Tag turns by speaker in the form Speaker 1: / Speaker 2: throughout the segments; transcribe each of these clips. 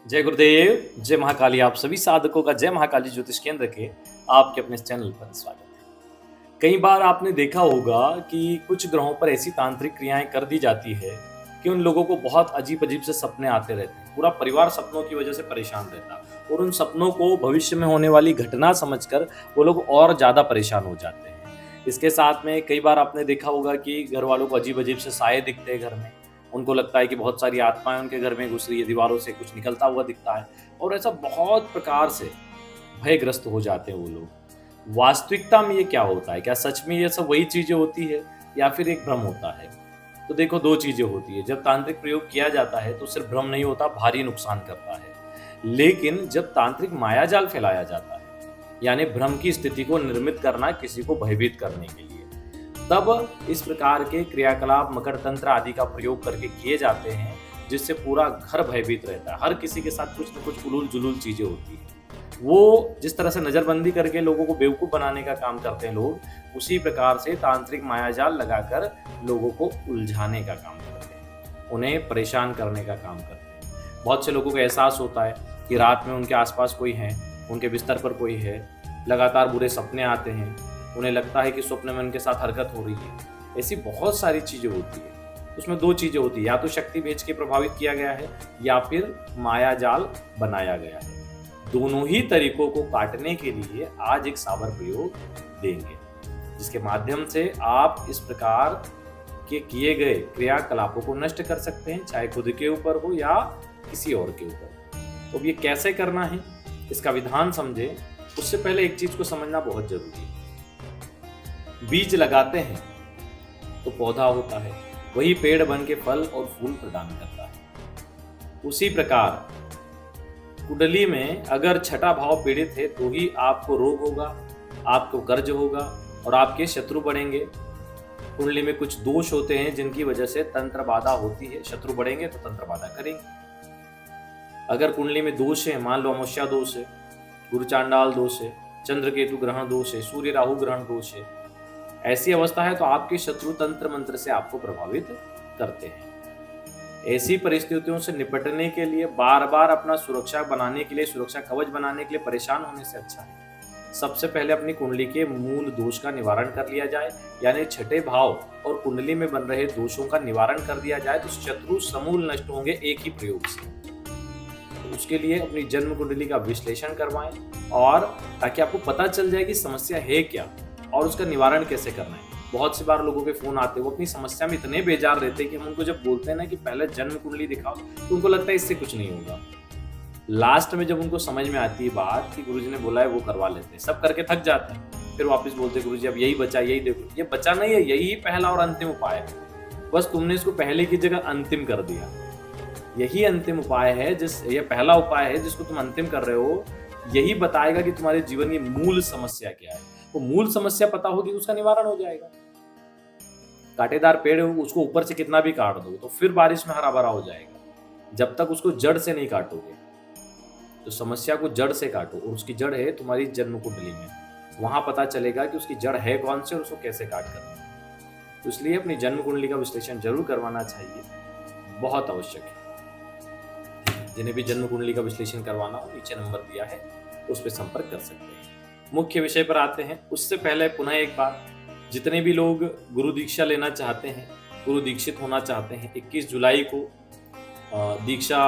Speaker 1: जय गुरुदेव, जय महाकाली। आप सभी साधकों का जय महाकाली ज्योतिष केंद्र के आपके अपने इस चैनल पर स्वागत है। कई बार आपने देखा होगा कि कुछ ग्रहों पर ऐसी तांत्रिक क्रियाएं कर दी जाती है कि उन लोगों को बहुत अजीब-अजीब से सपने आते रहते हैं। पूरा परिवार सपनों की वजह से परेशान रहता है और उन सपनों को भविष्य में होने वाली घटना समझकर वो लोग और ज़्यादा परेशान हो जाते हैं। इसके साथ में कई बार आपने देखा होगा कि घर वालों को अजीब-अजीब से साए दिखते हैं घर में। उनको लगता है कि बहुत सारी आत्माएँ उनके घर में घुस रही है, दीवारों से कुछ निकलता हुआ दिखता है और ऐसा बहुत प्रकार से भयग्रस्त हो जाते हैं वो लोग। वास्तविकता में ये क्या होता है? क्या सच में ये सब वही चीज़ें होती है या फिर एक भ्रम होता है? तो देखो 2 चीज़ें होती है। जब तांत्रिक प्रयोग किया जाता है तो सिर्फ भ्रम नहीं होता, भारी नुकसान करता है। लेकिन जब तांत्रिक मायाजाल फैलाया जाता है, यानी भ्रम की स्थिति को निर्मित करना किसी को भयभीत करने के लिए, तब इस प्रकार के क्रियाकलाप मकर तंत्र आदि का प्रयोग करके किए जाते हैं, जिससे पूरा घर भयभीत रहता है। हर किसी के साथ कुछ न कुछ उलूल-जुलूल चीज़ें होती हैं। वो जिस तरह से नज़रबंदी करके लोगों को बेवकूफ़ बनाने का काम करते हैं लोग, उसी प्रकार से तांत्रिक मायाजाल लगाकर लोगों को उलझाने का काम करते हैं, उन्हें परेशान करने का काम करते हैं। बहुत से लोगों को एहसास होता है कि रात में उनके आस-पास कोई है, उनके बिस्तर पर कोई है, लगातार बुरे सपने आते हैं, उन्हें लगता है कि स्वप्न में उनके साथ हरकत हो रही है। ऐसी बहुत सारी चीज़ें होती हैं। उसमें 2 चीज़ें होती हैं, या तो शक्ति भेज के प्रभावित किया गया है या फिर मायाजाल बनाया गया है। दोनों ही तरीकों को काटने के लिए आज एक सावर प्रयोग देंगे, जिसके माध्यम से आप इस प्रकार के किए गए क्रियाकलापों को नष्ट कर सकते हैं, चाहे खुद के ऊपर हो या किसी और के ऊपर। तो अब ये कैसे करना है, इसका विधान समझें। उससे पहले एक चीज़ को समझना बहुत ज़रूरी है। बीज लगाते हैं तो पौधा होता है, वही पेड़ बन के फल और फूल प्रदान करता है। उसी प्रकार कुंडली में अगर छठा भाव पीड़ित है तो ही आपको रोग होगा, आपको कर्ज होगा और आपके शत्रु बढ़ेंगे। कुंडली में कुछ दोष होते हैं जिनकी वजह से तंत्र बाधा होती है, शत्रु बढ़ेंगे तो तंत्र बाधा करेंगे। अगर कुंडली में दोष है, मान लो अमावस्या दोष है, गुरु चांडाल दोष है, चंद्र केतु ग्रहण दोष है, सूर्य राहु ग्रहण दोष है, ऐसी अवस्था है तो आपके शत्रु तंत्र मंत्र से आपको प्रभावित करते हैं। ऐसी परिस्थितियों से निपटने के लिए बार-बार अपना सुरक्षा बनाने के लिए, सुरक्षा कवच बनाने के लिए परेशान होने से अच्छा है सबसे पहले अपनी कुंडली के मूल दोष का निवारण कर लिया जाए, यानी छठे भाव और कुंडली में बन रहे दोषों का निवारण कर दिया जाए तो शत्रु समूल नष्ट होंगे एक ही प्रयोग से। तो उसके लिए अपनी जन्म कुंडली का विश्लेषण करवाएं और ताकि आपको पता चल जाए कि समस्या है क्या और उसका निवारण कैसे करना है। बहुत सी बार लोगों के फोन आते हैं, वो अपनी समस्या में इतने बेजार रहते हैं कि हम उनको जब बोलते हैं ना कि पहले जन्म कुंडली दिखाओ तो उनको लगता है इससे कुछ नहीं होगा। लास्ट में जब उनको समझ में आती है बात कि गुरुजी ने बोला है वो करवा लेते हैं, सब करके थक जाते हैं, फिर वापस बोलते हैं गुरुजी अब यही बचा, यही देखो। ये बचा नहीं है, यही पहला और अंतिम उपाय है, बस तुमने इसको पहले की जगह अंतिम कर दिया। यही अंतिम उपाय है, ये पहला उपाय है जिसको तुम अंतिम कर रहे हो, यही बताएगा कि तुम्हारे जीवन की मूल समस्या क्या है। वो मूल समस्या पता होगी उसका निवारण हो जाएगा। कांटेदार पेड़ है उसको ऊपर से कितना भी काट दो तो फिर बारिश में हरा भरा हो जाएगा। जब तक उसको जड़ से नहीं काटोगे, तो समस्या को जड़ से काटो और उसकी जड़ है तुम्हारी जन्म कुंडली में। वहां पता चलेगा कि उसकी जड़ है कौन सी और उसको कैसे काट करना है। तो इसलिए अपनी जन्म कुंडली का विश्लेषण जरूर करवाना चाहिए, बहुत आवश्यक है। जिन्हें भी जन्म कुंडली का विश्लेषण करवाना हो नीचे नंबर दिया है, उस पर संपर्क कर सकते हैं। मुख्य विषय पर आते हैं। उससे पहले पुनः एक बार, जितने भी लोग गुरु दीक्षा लेना चाहते हैं, गुरु दीक्षित होना चाहते हैं, 21 जुलाई को दीक्षा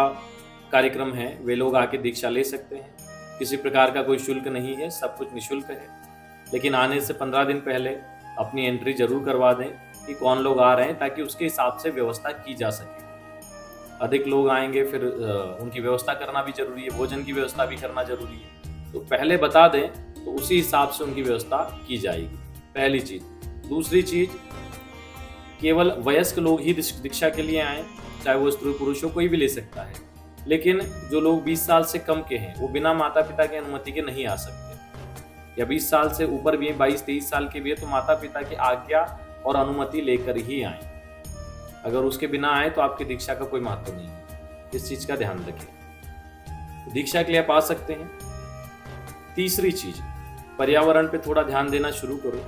Speaker 1: कार्यक्रम है, वे लोग आके दीक्षा ले सकते हैं। किसी प्रकार का कोई शुल्क नहीं है, सब कुछ निःशुल्क है। लेकिन आने से 15 दिन पहले अपनी एंट्री जरूर करवा दें कि कौन लोग आ रहे हैं, ताकि उसके हिसाब से व्यवस्था की जा सके। अधिक लोग आएंगे फिर उनकी व्यवस्था करना भी जरूरी है, भोजन की व्यवस्था भी करना जरूरी है। तो पहले बता दें तो उसी हिसाब से उनकी व्यवस्था की जाएगी, पहली चीज। दूसरी चीज, केवल वयस्क लोग ही दीक्षा के लिए आए, चाहे वो स्त्री पुरुष हो, कोई भी ले सकता है। लेकिन जो लोग 20 साल से कम के हैं वो बिना माता पिता की अनुमति के नहीं आ सकते, या 20 साल से ऊपर भी हैं, 22-23 साल के भी है, तो माता पिता की आज्ञा और अनुमति लेकर ही आए। अगर उसके बिना आए तो आपकी दीक्षा का कोई महत्व नहीं है, इस चीज का ध्यान रखें। दीक्षा के लिए आप आ सकते हैं। तीसरी चीज, पर्यावरण पे थोड़ा ध्यान देना शुरू करो।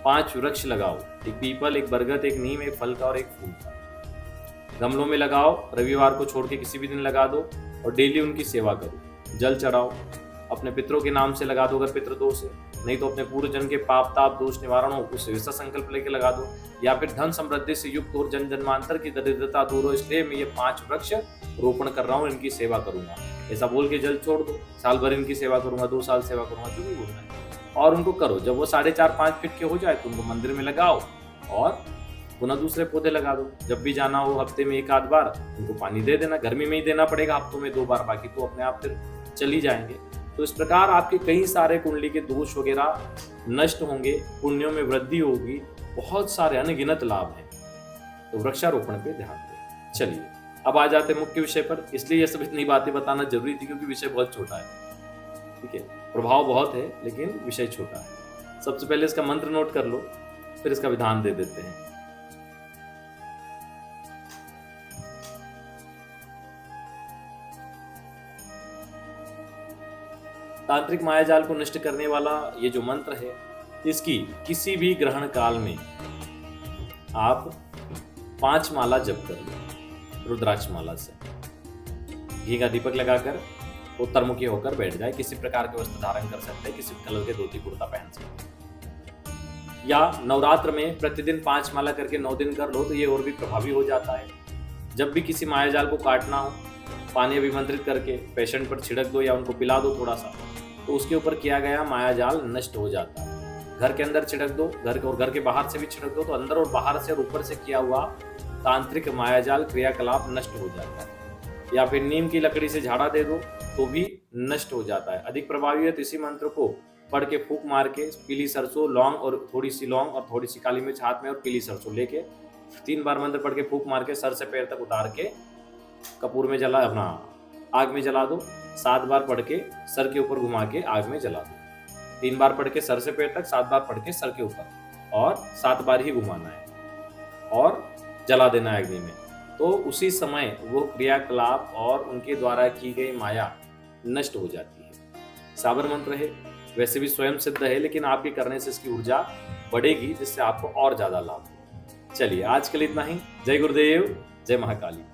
Speaker 1: 5 वृक्ष लगाओ, एक पीपल, एक बरगद, एक नीम, एक फल का और एक फूल का। गमलों में लगाओ, रविवार को छोड़ के किसी भी दिन लगा दो। और डेली उनकी सेवा करो। जल चढ़ाओ, अपने पितरों के नाम से लगा दो अगर पितृ दोष है, नहीं तो अपने पूर्व जन्म के पाप ताप दोष निवारण हो उससे वैसा संकल्प लेके लगा दो, या फिर धन समृद्धि से युक्त और जन जन्मांतर की दरिद्रता दूर हो इसलिए मैं ये 5 वृक्ष रोपण कर रहा हूँ, इनकी सेवा करूंगा, ऐसा बोल के जल छोड़ दो। साल भर इनकी सेवा करूंगा, 2 साल सेवा करूंगा, जो भी बोलना है, और उनको करो। जब वो 4.5-5 फीट के हो जाए तो उनको मंदिर में लगाओ और पुनः दूसरे पौधे लगा दो। जब भी जाना हो हफ्ते में 1 आध बार उनको पानी दे देना, गर्मी में ही देना पड़ेगा, हफ्तों में 2 बार, बाकी तो अपने आप फिर चली जाएंगे। तो इस प्रकार आपके कई सारे कुंडली के दोष वगैरह नष्ट होंगे, पुण्यों में वृद्धि होगी, बहुत सारे अनगिनत लाभ हैं। तो वृक्षारोपण पे ध्यान दें। चलिए अब आ जाते हैं मुख्य विषय पर। इसलिए ये सब इतनी बातें बताना जरूरी थी क्योंकि विषय बहुत छोटा है, ठीक है, प्रभाव बहुत है लेकिन विषय छोटा है। सबसे पहले इसका मंत्र नोट कर लो, फिर इसका विधान दे देते हैं। तांत्रिक मायाजाल को नष्ट करने वाला ये जो मंत्र है, इसकी किसी भी ग्रहण काल में आप 5 माला जप कर लो रुद्राक्ष माला से। घी का दीपक लगाकर उत्तरमुखी होकर बैठ जाए, किसी प्रकार के वस्त्र धारण कर सकते हैं, किसी कलर के धोती कुर्ता पहन सकते हैं, या नवरात्र में प्रतिदिन 5 माला करके 9 दिन कर लो तो ये और भी प्रभावी हो जाता है। जब भी किसी मायाजाल को काटना हो, पानी अभिमंत्रित करके पेशेंट पर छिड़क दो या उनको पिला दो थोड़ा सा, तो उसके ऊपर किया गया मायाजाल नष्ट हो जाता है। घर के अंदर छिड़क दो, घर के बाहर से भी छिड़क दो, तो अंदर और बाहर से और ऊपर से किया हुआ तांत्रिक मायाजाल क्रियाकलाप नष्ट हो जाता है। या फिर नीम की लकड़ी से झाड़ा दे दो तो भी नष्ट हो जाता है। अधिक प्रभावी है तो इसी मंत्र को पढ़ के फूंक मार के पीली सरसों, लौंग और थोड़ी सी लौंग और थोड़ी सी काली मिर्च हाथ में और पीली सरसों लेके 3 बार मंत्र पढ़ के फूंक मार के सर से पैर तक उतार के कपूर में जला अपना आग में जला दो। 7 बार पढ़ के सर के ऊपर घुमा के आग में जला दो। 3 बार पढ़ के सर से पैर तक, 7 बार पढ़ के सर के ऊपर, और 7 बार ही घुमाना है और जला देना है अग्नि में। तो उसी समय वो क्रियाकलाप और उनके द्वारा की गई माया नष्ट हो जाती है। साबर मंत्र है, वैसे भी स्वयं सिद्ध है, लेकिन आपके करने से इसकी ऊर्जा बढ़ेगी जिससे आपको और ज्यादा लाभ हो। चलिए आज के लिए इतना ही। जय गुरुदेव, जय महाकाली।